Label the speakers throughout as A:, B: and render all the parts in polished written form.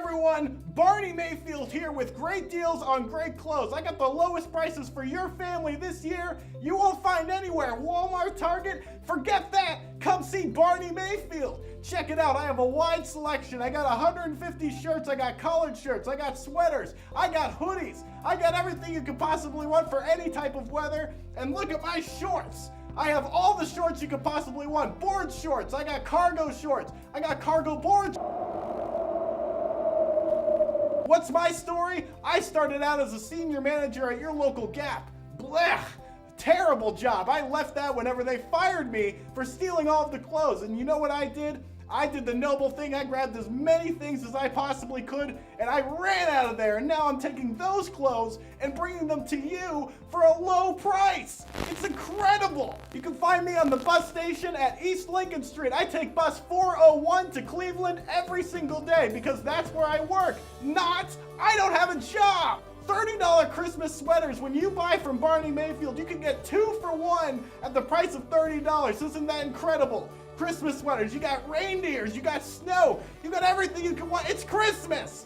A: everyone, Barney Mayfield here with great deals on great clothes. I got the lowest prices for your family this year you won't find anywhere. Walmart, Target, forget that. Come see Barney Mayfield. Check it out, I have a wide selection. I got 150 shirts, I got collared shirts, I got sweaters, I got hoodies. I got everything you could possibly want for any type of weather. And look at my shorts. I have all the shorts you could possibly want. Board shorts, I got cargo shorts, I got cargo boards. What's my story? I started out as a senior manager at your local Gap. Blech! Terrible job. I left that whenever they fired me for stealing all of the clothes. And you know what I did? I did the noble thing. I grabbed as many things as I possibly could and I ran out of there. And now I'm taking those clothes and bringing them to you for a low price. It's incredible. You can find me on the bus station at East Lincoln Street. I take bus 401 to Cleveland every single day because that's where I work. I don't have a job. $30 Christmas sweaters. When you buy from Barney Mayfield, you can get 2 for 1 at the price of $30. Isn't that incredible? Christmas sweaters, you got reindeers, you got snow, you got everything you can want. It's Christmas!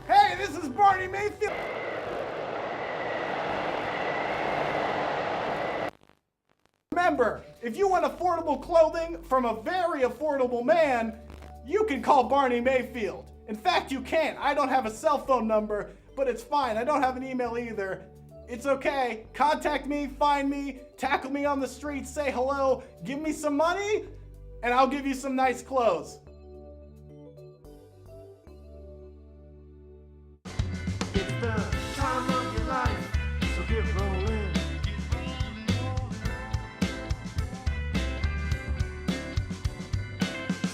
A: Hey, this is Barney Mayfield! Remember, if you want affordable clothing from a very affordable man, you can call Barney Mayfield. In fact, you can't. I don't have a cell phone number, but it's fine. I don't have an email either. It's okay. Contact me, find me, tackle me on the street, say hello, give me some money, and I'll give you some nice clothes.
B: It's the time of your life, so get rolling.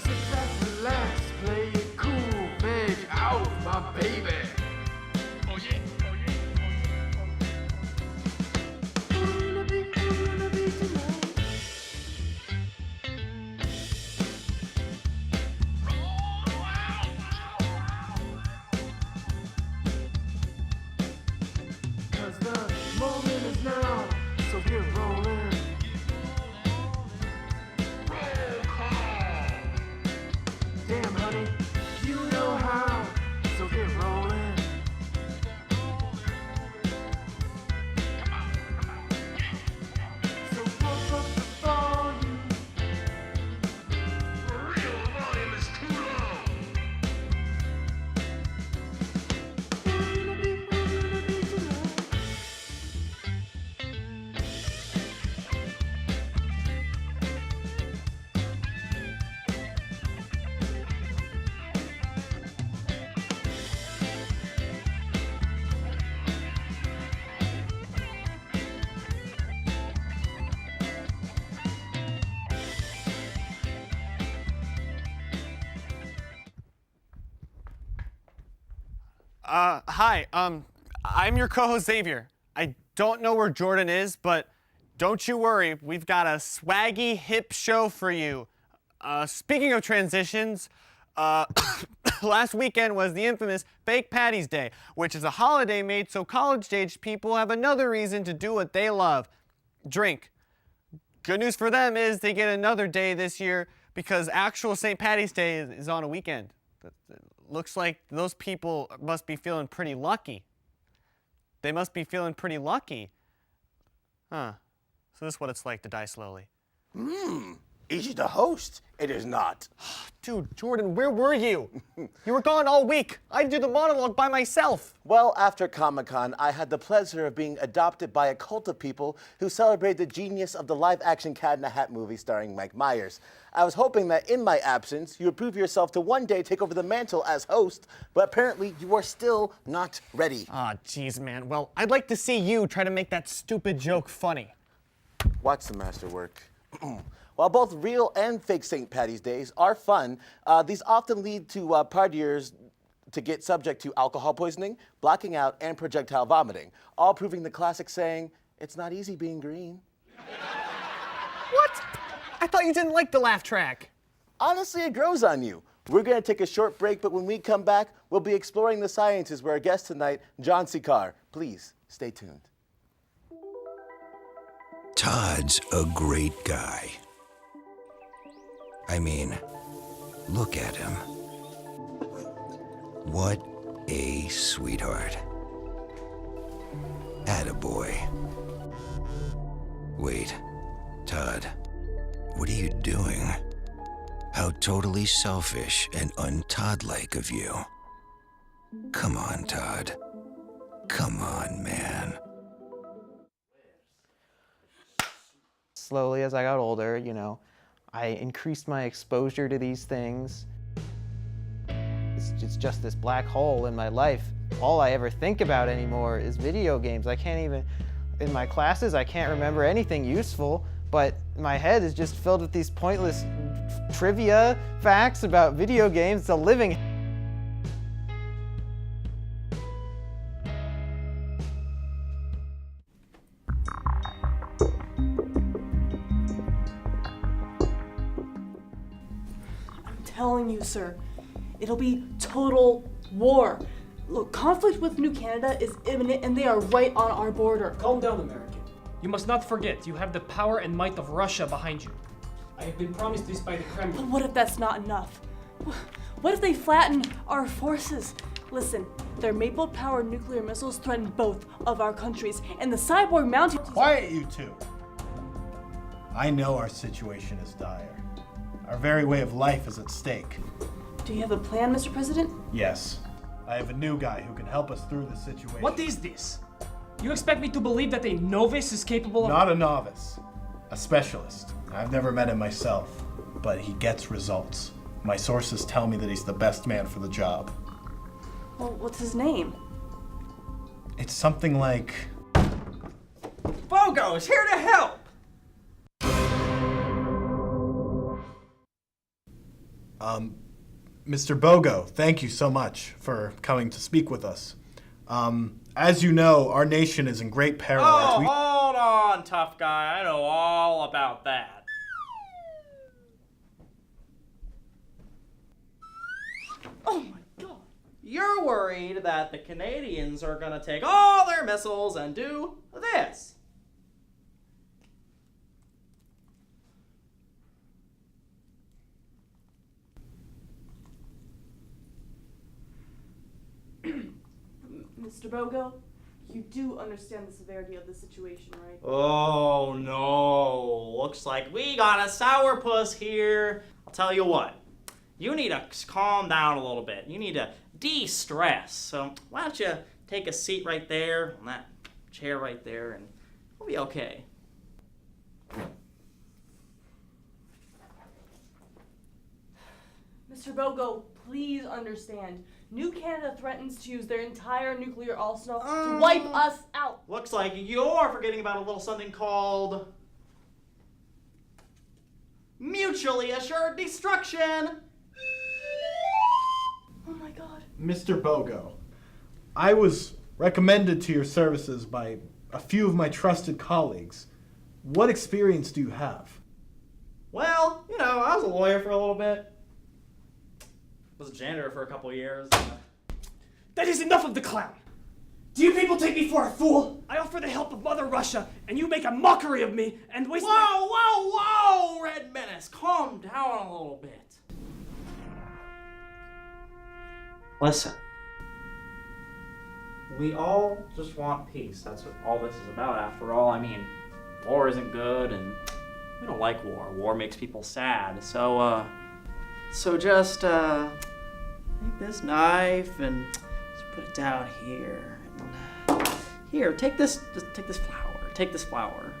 B: Sit back, relax, play it cool, veg out, my baby. Oh yeah, oh yeah, oh yeah, oh yeah. Who wanna be tonight? Cause the moment is now, so get rolling. Roll call. Damn, honey, you know how, so get rolling. Come on, come on. So pump up the volume. The real volume is too low. Who wanna be tonight?
C: Hi, I'm your co-host Xavier. I don't know where Jordan is, but don't you worry, we've got a swaggy, hip show for you. Speaking of transitions, last weekend was the infamous Fake Patty's Day, which is a holiday made so college-aged people have another reason to do what they love, drink. Good news for them is they get another day this year because actual St. Patty's Day is on a weekend. Looks like those people must be feeling pretty lucky. They must be feeling pretty lucky. Huh. So this is what it's like to die slowly.
D: Easy to host. It is not.
C: Dude, Jordan, where were you? You were gone all week. I did the monologue by myself.
D: Well, after Comic-Con, I had the pleasure of being adopted by a cult of people who celebrate the genius of the live-action Cat in the Hat movie starring Mike Myers. I was hoping that in my absence, you would prove yourself to one day take over the mantle as host, but apparently you are still not ready.
C: Aw, geez, man. Well, I'd like to see you try to make that stupid joke funny.
D: Watch the masterwork. While both real and fake St. Patty's Days are fun, these often lead to partiers to get subject to alcohol poisoning, blacking out, and projectile vomiting, all proving the classic saying, it's not easy being green.
C: What? I thought you didn't like the laugh track.
D: Honestly, it grows on you. We're going to take a short break, but when we come back, we'll be exploring the sciences with our guest tonight, Jon Secaur. Please, stay tuned.
E: Todd's a great guy. I mean, look at him. What a sweetheart. Attaboy. Wait, Todd, what are you doing? How totally selfish and un-Todd-like of you. Come on, Todd. Come on, man.
F: Slowly, as I got older, I increased my exposure to these things. It's just this black hole in my life. All I ever think about anymore is video games. I can't even, in my classes, I can't remember anything useful, but my head is just filled with these pointless trivia facts about video games. It's a living
G: telling you, sir, it'll be total war. Look, conflict with New Canada is imminent and they are right on our border.
H: Calm down, American. You must not forget, you have the power and might of Russia behind you. I have been promised this by the
G: But
H: Kremlin.
G: what if that's not enough? What if they flatten our forces? Listen, their maple-powered nuclear missiles threaten both of our countries, and the cyborg mounted...
A: Quiet, you two. I know our situation is dire. Our very way of life is at stake.
G: Do you have a plan, Mr. President?
A: Yes. I have a new guy who can help us through the situation.
H: What is this? You expect me to believe that a novice is capable of—
A: Not a novice. A specialist. I've never met him myself, but he gets results. My sources tell me that he's the best man for the job.
G: Well, what's his name?
A: It's something like...
I: Bogo's here to help!
A: Mr. Bogo, thank you so much for coming to speak with us. As you know, our nation is in great peril.
I: Oh, hold on, tough guy. I know all about that. Oh my god. You're worried that the Canadians are gonna take all their missiles and do this.
G: Mr. Bogo, you do understand the severity of the situation, right?
I: Oh no, looks like we got a sourpuss here. I'll tell you what, you need to calm down a little bit. You need to de-stress. So why don't you take a seat right there, on that chair right there, and we'll be okay.
G: Mr. Bogo, please understand. New Canada threatens to use their entire nuclear arsenal to wipe us out.
I: Looks like you're forgetting about a little something called mutually assured destruction.
G: Oh my god.
A: Mr. Bogo, I was recommended to your services by a few of my trusted colleagues. What experience do you have?
I: Well, I was a lawyer for a little bit. Was a janitor for a couple years.
H: That is enough of the clown! Do you people take me for a fool? I offer the help of Mother Russia, and you make a mockery of me and waste
I: Whoa, Red Menace! Calm down a little bit. Listen. We all just want peace. That's what all this is about, after all. I mean, war isn't good, and we don't like war. War makes people sad. So just, take this knife and just put it down here. And here, take this flower. Take this flower.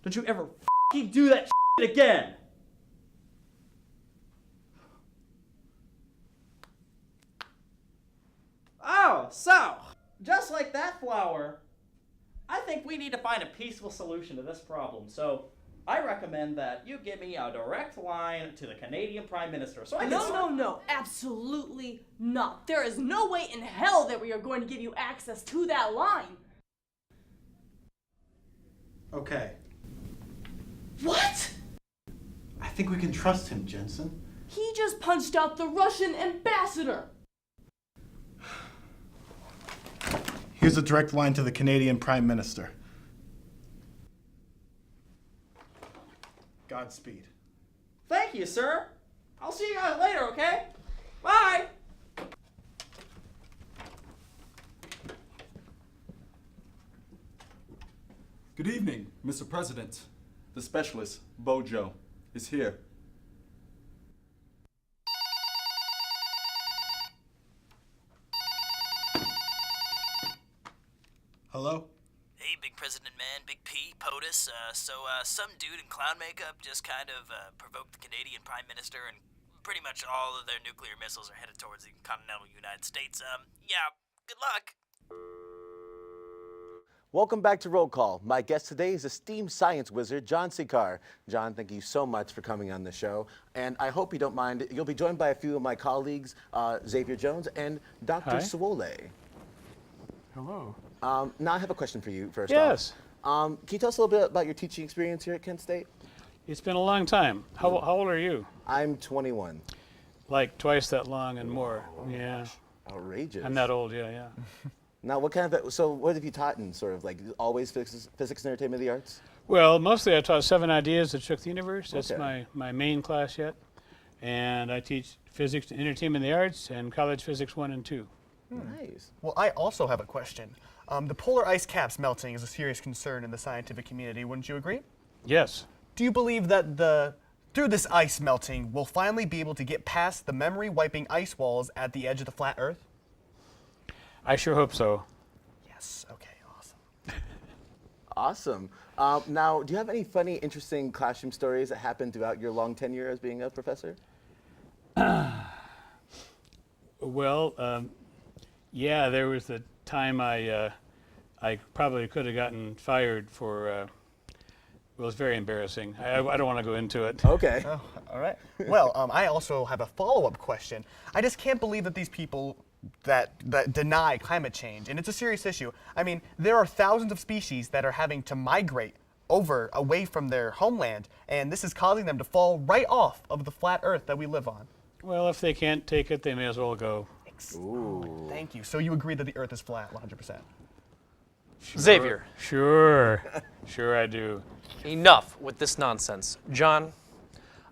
I: Don't you ever f***ing do that shit again! Oh, so, just like that flower, I think we need to find a peaceful solution to this problem. So, I recommend that you give me a direct line to the Canadian Prime Minister. So I can
G: No, absolutely not. There is no way in hell that we are going to give you access to that line.
A: Okay.
G: What?
A: I think we can trust him, Jensen.
G: He just punched out the Russian ambassador.
A: Here's a direct line to the Canadian Prime Minister. Godspeed.
I: Thank you, sir. I'll see you guys later, okay? Bye!
J: Good evening, Mr. President. The specialist, Bojo, is here.
A: Hello?
K: Hey, Big President Man, Big P, POTUS. Some dude in clown makeup just kind of provoked the Canadian Prime Minister, and pretty much all of their nuclear missiles are headed towards the continental United States. Yeah, good luck.
D: Welcome back to Roll Call. My guest today is esteemed science wizard, Jon Secaur. John, thank you so much for coming on the show. And I hope you don't mind, you'll be joined by a few of my colleagues, Xavier Jones and Dr. Suole.
L: Hello.
D: Now I have a question for you first
L: Yes.
D: off. Can you tell us a little bit about your teaching experience here at Kent State?
L: It's been a long time. How old are you?
D: I'm 21.
L: Like twice that long and more. Yeah.
D: Outrageous.
L: I'm that old, yeah.
D: Now, what have you taught in sort of like always physics and entertainment of the arts?
L: Well, mostly I taught 7 Ideas that Shook the Universe. That's
D: Okay.
L: my main class yet. And I teach physics and entertainment of the arts and college physics 1 and 2.
D: Nice.
M: Well, I also have a question. The polar ice caps melting is a serious concern in the scientific community, wouldn't you agree?
L: Yes.
M: Do you believe that through this ice melting, we'll finally be able to get past the memory-wiping ice walls at the edge of the flat Earth?
L: I sure hope so.
M: Yes, okay, awesome.
D: Awesome. Now, do you have any funny, interesting classroom stories that happened throughout your long tenure as being a professor?
L: Well, yeah, there was the time I probably could have gotten fired for, well, it was very embarrassing. I don't want to go into it.
D: Okay.
M: Oh, all right. Well, I also have a follow-up question. I just can't believe that these people that deny climate change, and it's a serious issue. I mean, there are thousands of species that are having to migrate away from their homeland, and this is causing them to fall right off of the flat Earth that we live on.
L: Well, if they can't take it, they may as well go.
D: Ooh.
M: Thank you. So you agree that the Earth is flat 100%?
N: Xavier.
L: Sure. Sure I do.
N: Enough with this nonsense. John,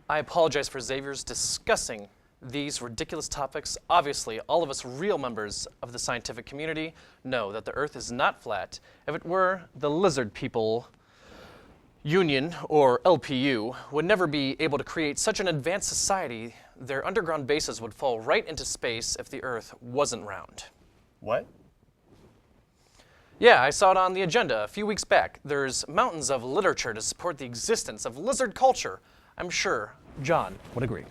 N: I apologize for Xavier's discussing these ridiculous topics. Obviously, all of us real members of the scientific community know that the Earth is not flat. If it were, the Lizard People Union, or LPU, would never be able to create such an advanced society. Their underground bases would fall right into space if the Earth wasn't round.
M: What?
N: Yeah, I saw it on the agenda a few weeks back. There's mountains of literature to support the existence of lizard culture. I'm sure John would agree.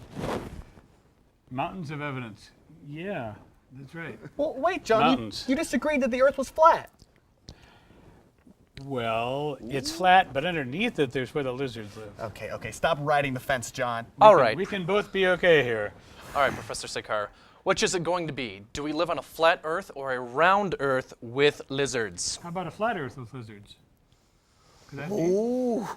L: Mountains of evidence. Yeah, that's right.
M: Well, wait, John, you disagreed that the Earth was flat.
L: Well, it's flat, but underneath it, there's where the lizards live.
M: Okay, stop riding the fence, John.
N: All right.
L: We can both be okay here.
N: All right, Professor Secaur. Which is it going to be? Do we live on a flat Earth or a round Earth with lizards?
L: How about a flat Earth with lizards? Could that
D: Ooh.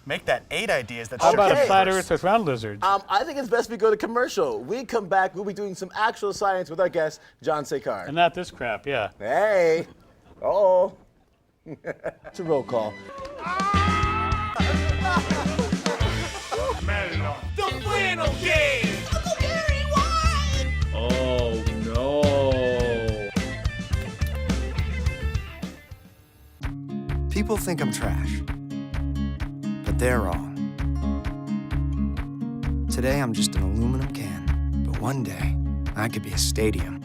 M: Make that 8 ideas that
L: How
M: shook
L: about
M: the
L: a flat
M: universe.
L: Earth with round lizards?
D: I think it's best we go to commercial. We come back, we'll be doing some actual science with our guest, Jon Secaur.
L: And not this crap, yeah.
D: Hey. Uh-oh. It's a roll call.
B: The flannel game! Uncle Gary, why?
I: Oh no.
O: People think I'm trash, but they're wrong. Today I'm just an aluminum can, but one day I could be a stadium.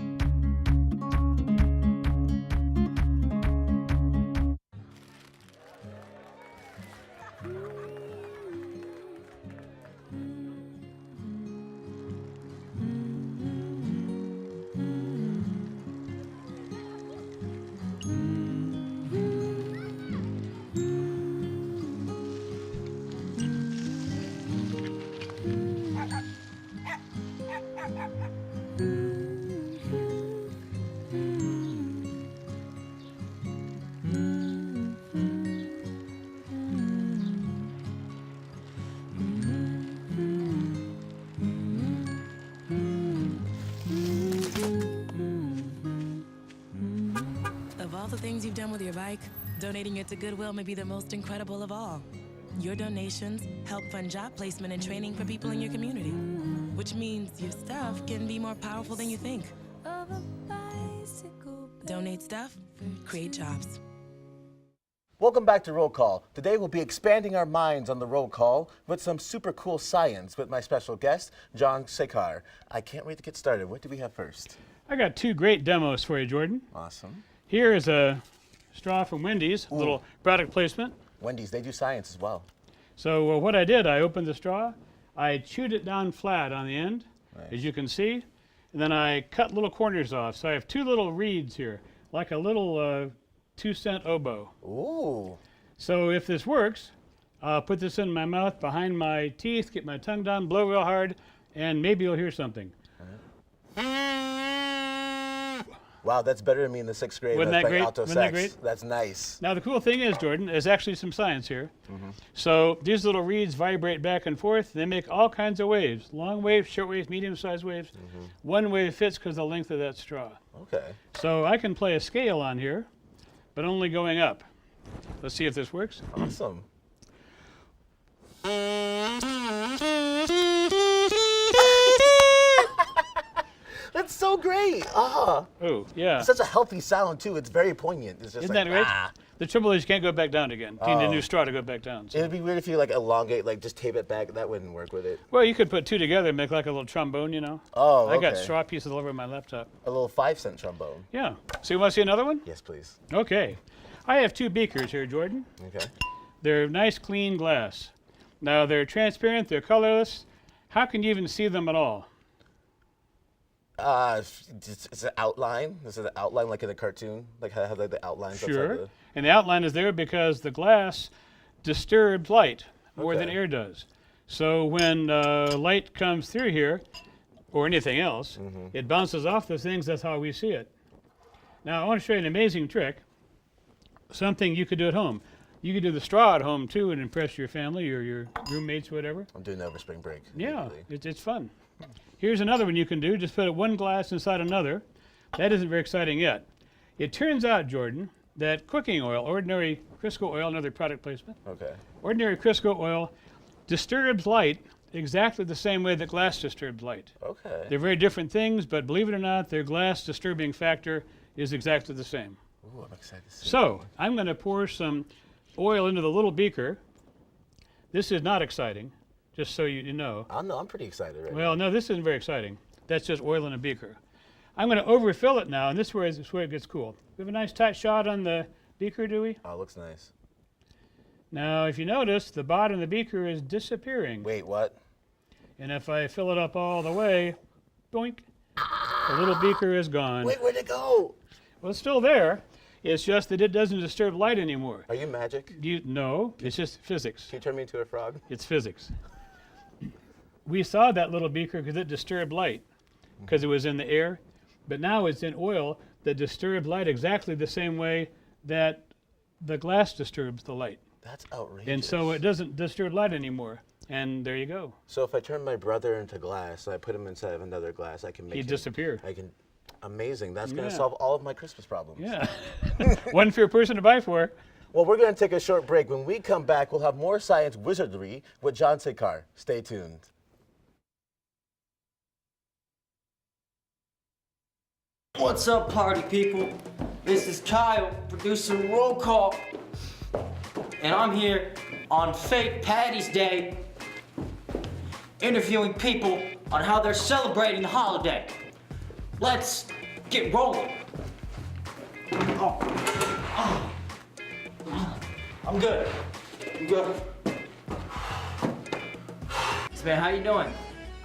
P: like, donating it to Goodwill may be the most incredible of all. Your donations help fund job placement and training for people in your community, which means your stuff can be more powerful than you think. Donate stuff, create jobs.
D: Welcome back to Roll Call. Today we'll be expanding our minds on the roll call with some super cool science with my special guest, Jon Secaur. I can't wait to get started. What do we have first?
L: I got 2 great demos for you, Jordan.
D: Awesome.
L: Here is a straw from Wendy's, a little product placement.
D: Wendy's, they do science as well.
L: So what I did, I opened the straw, I chewed it down flat on the end, as you can see, and then I cut little corners off. So I have 2 little reeds here, like a little 2-cent oboe.
D: Ooh.
L: So if this works, I'll put this in my mouth behind my teeth, get my tongue down, blow real hard, and maybe you'll hear something.
D: Wow, that's better than me in the 6th grade.
L: Wasn't that great?
D: Alto
L: Wasn't that
D: sax.
L: great?
D: That's nice.
L: Now the cool thing is, Jordan, there's actually some science here. So these little reeds vibrate back and forth. They make all kinds of waves. Long waves, short waves, medium-sized waves. One wave fits because of the length of that straw.
D: Okay.
L: So I can play a scale on here, but only going up. Let's see if this works.
D: Awesome. That's so great.
L: Oh, yeah.
D: It's such a healthy sound, too. It's very poignant. It's just
L: Isn't
D: like,
L: that great?
D: ah.
L: The trouble is you can't go back down again. You need a new straw to go back down. So.
D: It would be weird if you like elongate, like just tape it back. That wouldn't work with it.
L: Well, you could put 2 together and make like a little trombone, you know?
D: Oh,
L: I got
D: okay.
L: straw pieces all over my laptop.
D: A little 5-cent trombone.
L: Yeah. So you want to see another one?
D: Yes, please.
L: Okay. I have 2 beakers here, Jordan.
D: Okay.
L: They're nice, clean glass. Now, they're transparent, they're colorless. How can you even see them at all?
D: It's an outline. Is it an outline like in a cartoon? Like how like the outlines outside
L: Sure.
D: the...
L: And the outline is there because the glass disturbs light more than
D: Okay.
L: air does. So when light comes through here, or anything else, it bounces off those things. That's how we see it. Now, I want to show you an amazing trick, something you could do at home. You could do the straw at home, too, and impress your family or your roommates, whatever.
D: I'm doing that over spring break.
L: Yeah, it's fun. Here's another one you can do. Just put one glass inside another. That isn't very exciting yet. It turns out, Jordan, that cooking oil, ordinary Crisco oil, another product placement,
D: Okay.
L: ordinary Crisco oil disturbs light exactly the same way that glass disturbs light.
D: Okay.
L: They're very different things, but believe it or not, their glass disturbing factor is exactly the same.
D: Ooh, I'm excited to see.
L: So I'm going to pour some oil into the little beaker. This is not exciting, just so you know.
D: I'm pretty excited right now.
L: Well, no, this isn't very exciting. That's just oil in a beaker. I'm going to overfill it now, and this is where it gets cool. We have a nice tight shot on the beaker, do we?
D: Oh, it looks nice.
L: Now, if you notice, the bottom of the beaker is disappearing.
D: Wait, what?
L: And if I fill it up all the way, boink, the little beaker is gone.
D: Wait, where'd it go?
L: Well, it's still there. It's just that it doesn't disturb light anymore.
D: Are you magic?
L: No, it's just physics.
D: Can you turn me into a frog?
L: It's physics. We saw that little beaker because it disturbed light, because it was in the air. But now it's in oil that disturbs light exactly the same way that the glass disturbs the light.
D: That's outrageous.
L: And so it doesn't disturb light anymore. And there you go.
D: So if I turn my brother into glass and I put him inside of another glass, I can make
L: He'd disappear.
D: I can. Amazing. That's going to
L: Yeah.
D: solve all of my Christmas problems.
L: Yeah. One for your person to buy for.
D: Well, we're going to take a short break. When we come back, we'll have more science wizardry with Jon Secaur. Stay tuned.
Q: What's up, party people? This is Kyle, producer Roll Call. And I'm here on Fake Patty's Day, interviewing people on how they're celebrating the holiday. Let's get rolling. I'm good. I'm good. So, man, how you doing?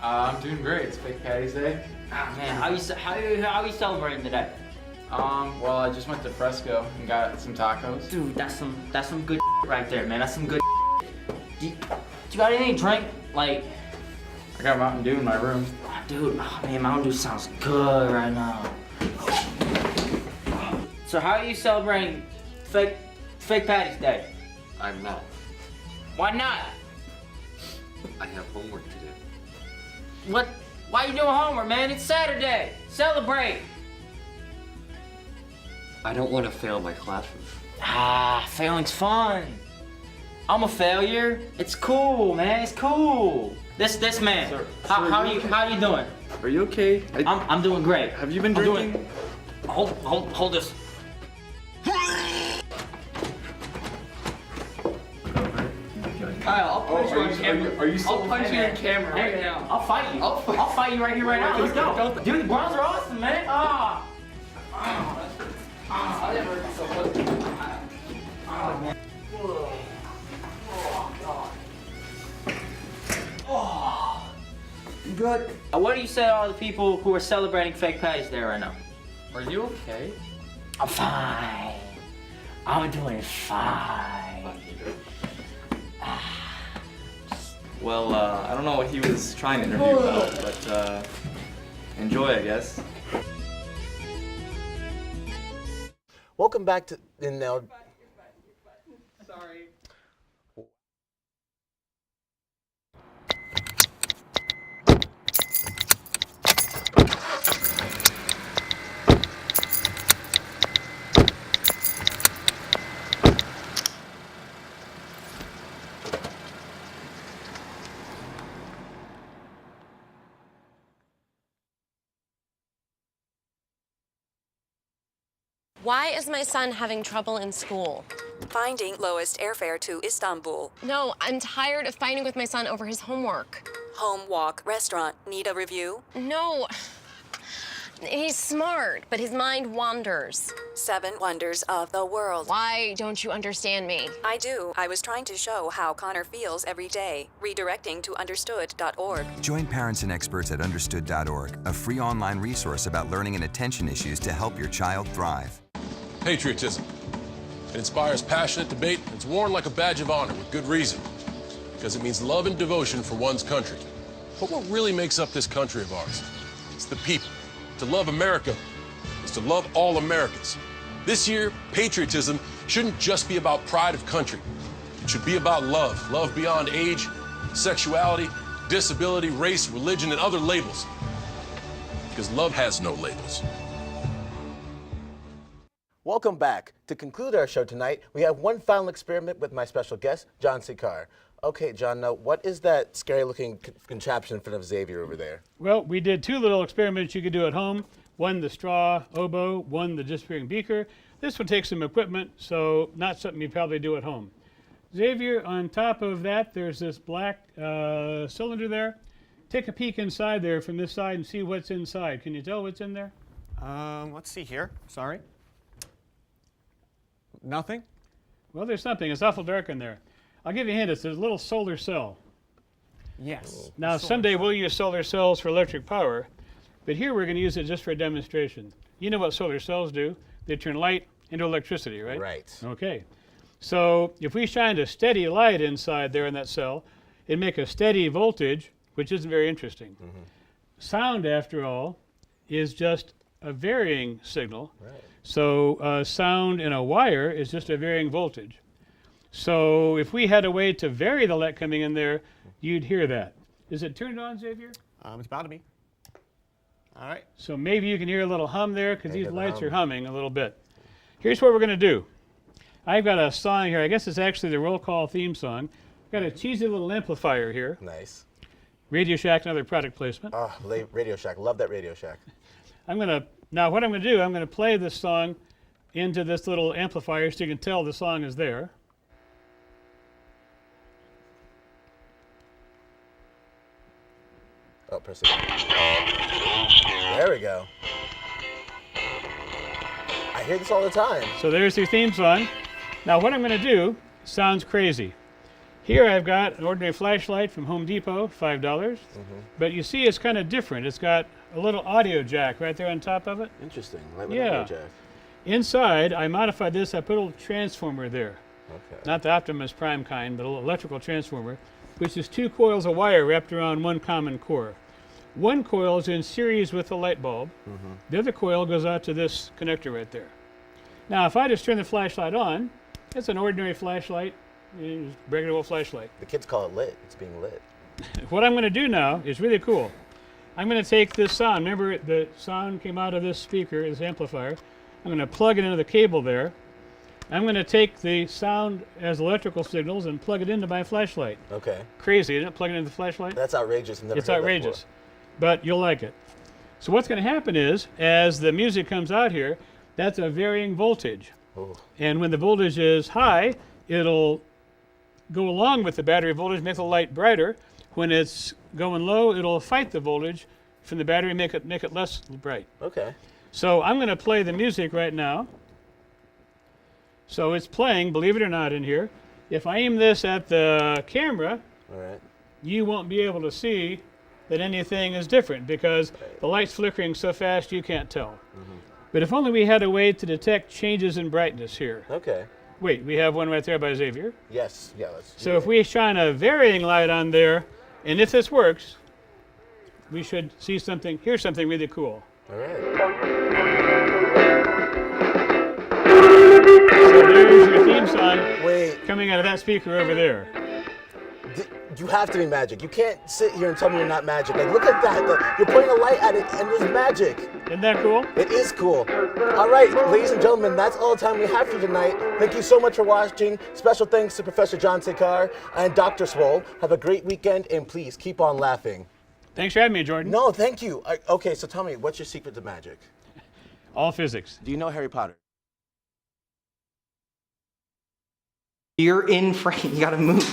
R: I'm doing great. It's Fake Patty's Day.
Q: Ah, man, how you celebrating today?
R: Well, I just went to Fresco and got some tacos.
Q: Dude, that's some good right there, man. That's some good. Do you got anything to drink? Like,
R: I got Mountain Dew in my room.
Q: dude, oh, man, Mountain Dew sounds good right now. So how are you celebrating Fake Patty's Day?
S: I'm not.
Q: Why not?
S: I have homework to do.
Q: What? Why you doing homework, man? It's Saturday. Celebrate.
S: I don't want to fail my classes.
Q: Failing's fun. I'm a failure. It's cool, man. It's cool. This man.
R: Sir,
Q: how you doing?
R: Are you okay?
Q: I'm doing great.
R: Have you been drinking?
Q: Hold this.
R: Kyle, I'll punch you on camera. Are you still? I'll punch you on camera right now.
Q: I'll fight you. I'll fight you right here, right now. Let's go. Dude, the Browns are awesome, man. Good. What do you say to all the people who are celebrating fake patties there right now?
R: Are you okay?
Q: I'm fine. I'm doing fine.
R: Well, I don't know what he was trying to interview about, but enjoy, I guess.
D: Welcome back to now.
C: Sorry.
T: Why is my son having trouble in school?
U: Finding lowest airfare to Istanbul.
T: No, I'm tired of fighting with my son over his homework.
U: Home walk restaurant. Need a review?
T: No. He's smart, but his mind wanders.
U: 7 wonders of the world.
T: Why don't you understand me?
U: I do. I was trying to show how Connor feels every day. Redirecting to understood.org.
V: Join parents and experts at understood.org, a free online resource about learning and attention issues to help your child thrive.
W: Patriotism. It inspires passionate debate. It's worn like a badge of honor with good reason, because it means love and devotion for one's country. But what really makes up this country of ours? It's the people. To love America is to love all Americans. This year, patriotism shouldn't just be about pride of country. It should be about love. Love beyond age, sexuality, disability, race, religion, and other labels. Because love has no labels.
D: Welcome back. To conclude our show tonight, we have one final experiment with my special guest, Jon Secaur. Okay, John, now what is that scary-looking contraption in front of Xavier over there?
L: Well, we did 2 little experiments you could do at home. One, the straw oboe, one, the disappearing beaker. This would take some equipment, so not something you probably do at home. Xavier, on top of that, there's this black cylinder there. Take a peek inside there from this side and see what's inside. Can you tell what's in there?
C: Let's see here. Sorry. Nothing?
L: Well, there's something. It's awful dark in there. I'll give you a hint. It's a little solar cell.
C: Yes.
L: Now, someday we'll use solar cells for electric power, but here we're going to use it just for a demonstration. You know what solar cells do? They turn light into electricity, right?
D: Right.
L: Okay. So if we shined a steady light inside there in that cell, it'd make a steady voltage, which isn't very interesting. Sound, after all, is just a varying signal.
D: Right.
L: So sound in a wire is just a varying voltage. So if we had a way to vary the light coming in there, you'd hear that. Is it turned on, Xavier?
C: It's about to be. All right.
L: So maybe you can hear a little hum there, because these lights are humming a little bit. Here's what we're going to do. I've got a song here. I guess it's actually the roll call theme song. I've got a cheesy little amplifier here.
D: Nice.
L: Radio Shack, another product placement.
D: Oh, Radio Shack. Love that Radio Shack.
L: Now what I'm going to do, I'm going to play this song into this little amplifier so you can tell the song is there.
D: Oh, press it. There we go. I hear this all the time.
L: So there's the theme song. Now what I'm going to do sounds crazy. Here I've got an ordinary flashlight from Home Depot, $5. But you see it's kind of different. It's got a little audio jack right there on top of it.
D: Interesting. Like with an audio jack.
L: Inside, I modified this. I put a little transformer there.
D: Okay.
L: Not the Optimus Prime kind, but a little electrical transformer, which is 2 coils of wire wrapped around one common core. One coil is in series with the light bulb. The other coil goes out to this connector right there. Now, if I just turn the flashlight on, it's an ordinary flashlight, just regular old flashlight.
D: The kids call it lit. It's being lit.
L: What I'm going to do now is really cool. I'm going to take this sound. Remember, the sound came out of this speaker, this amplifier. I'm going to plug it into the cable there. I'm going to take the sound as electrical signals and plug it into my flashlight.
D: Okay.
L: Crazy, isn't it? Plugging into the flashlight?
D: That's outrageous. I've never
L: It's
D: heard that
L: outrageous, but you'll like it. So what's going to happen is, as the music comes out here, that's a varying voltage.
D: Ooh.
L: And when the voltage is high, it'll go along with the battery voltage, make the light brighter. When it's going low, it'll fight the voltage from the battery, make it less bright.
D: Okay.
L: So I'm going to play the music right now. So it's playing, believe it or not, in here. If I aim this at the camera,
D: all right,
L: you won't be able to see that anything is different because the light's flickering so fast you can't tell. But if only we had a way to detect changes in brightness here.
D: Okay.
L: Wait, we have one right there by Xavier.
D: Yes, yeah. Let's
L: So if we shine a varying light on there, and if this works, we should see something, hear something really cool.
D: All right.
L: So there's your theme song coming out of that speaker over there.
D: You have to be magic. You can't sit here and tell me you're not magic. Like, look at that. You're putting a light at it, and there's magic.
L: Isn't that cool?
D: It is cool. All right, ladies and gentlemen, that's all the time we have for tonight. Thank you so much for watching. Special thanks to Professor Jon Secaur and Dr. Swole. Have a great weekend, and please keep on laughing.
L: Thanks for having me, Jordan.
D: No, thank you. Okay, so tell me, what's your secret to magic?
L: All physics.
D: Do you know Harry Potter?
Q: You're in frame. You gotta move.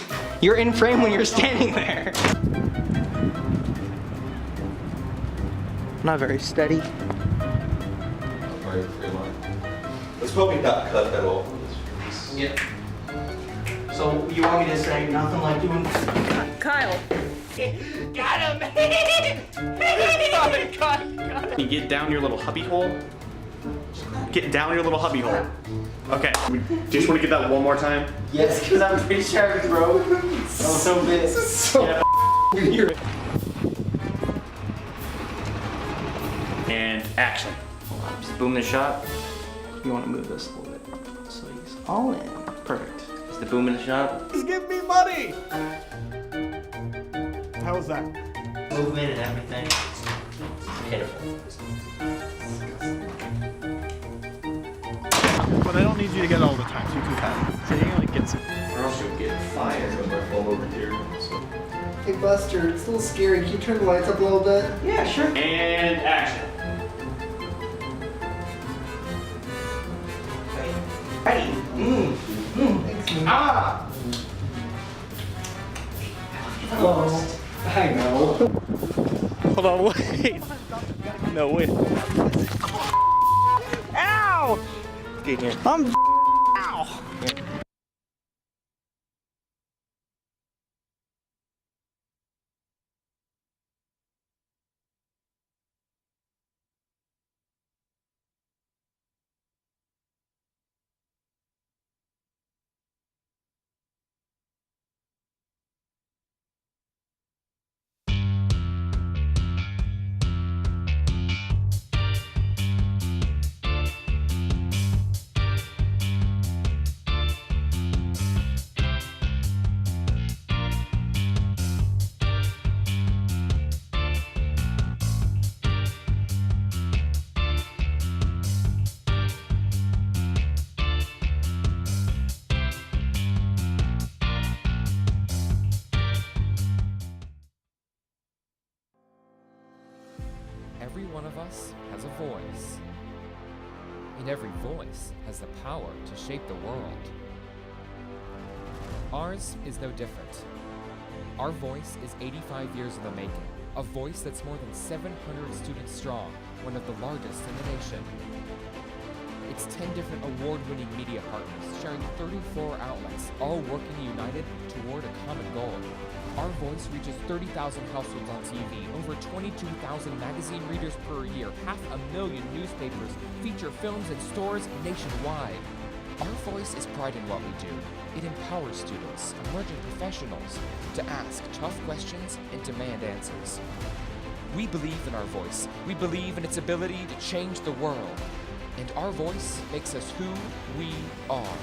Q: You're in frame when you're standing there. Not very steady.
E: Let's hope he got cut at all.
Q: Yeah. So you want me to say nothing like doing?
G: Kyle.
Q: Got him!
I: You get down your little hubby hole. Get down your little hubby hole. Okay. Just want to get that one more time.
Q: Yes, because I'm pretty sure I broke. I'm so big. So weird.
I: And action.
Q: Just boom the shot. You want to move this a little bit. So he's all in. Perfect. Is the boom in the shot?
A: Just give me money! How was that?
Q: Movement and everything. Pitiful.
M: But I don't need you to get it all the time, so you can cut it. So you only get some.
E: Or else you'll get fired with my phone over here. So.
F: Hey Buster, it's a little scary. Can you turn the lights up a little bit?
Q: Yeah, sure.
I: And action.
Q: Ready? Ah!
F: Hello. I know.
L: Hold on, wait. No, wait.
Q: Ow! Get here. I'm. Ow!
H: Every one of us has a voice, and every voice has the power to shape the world. Ours is no different. Our voice is 85 years in the making, a voice that's more than 700 students strong, one of the largest in the nation. It's 10 different award-winning media partners sharing 34 outlets, all working united toward a common goal. Our voice reaches 30,000 households on TV, over 22,000 magazine readers per year, 500,000 newspapers, feature films in stores nationwide. Our voice is pride in what we do. It empowers students, emerging professionals, to ask tough questions and demand answers. We believe in our voice. We believe in its ability to change the world. And our voice makes us who we are.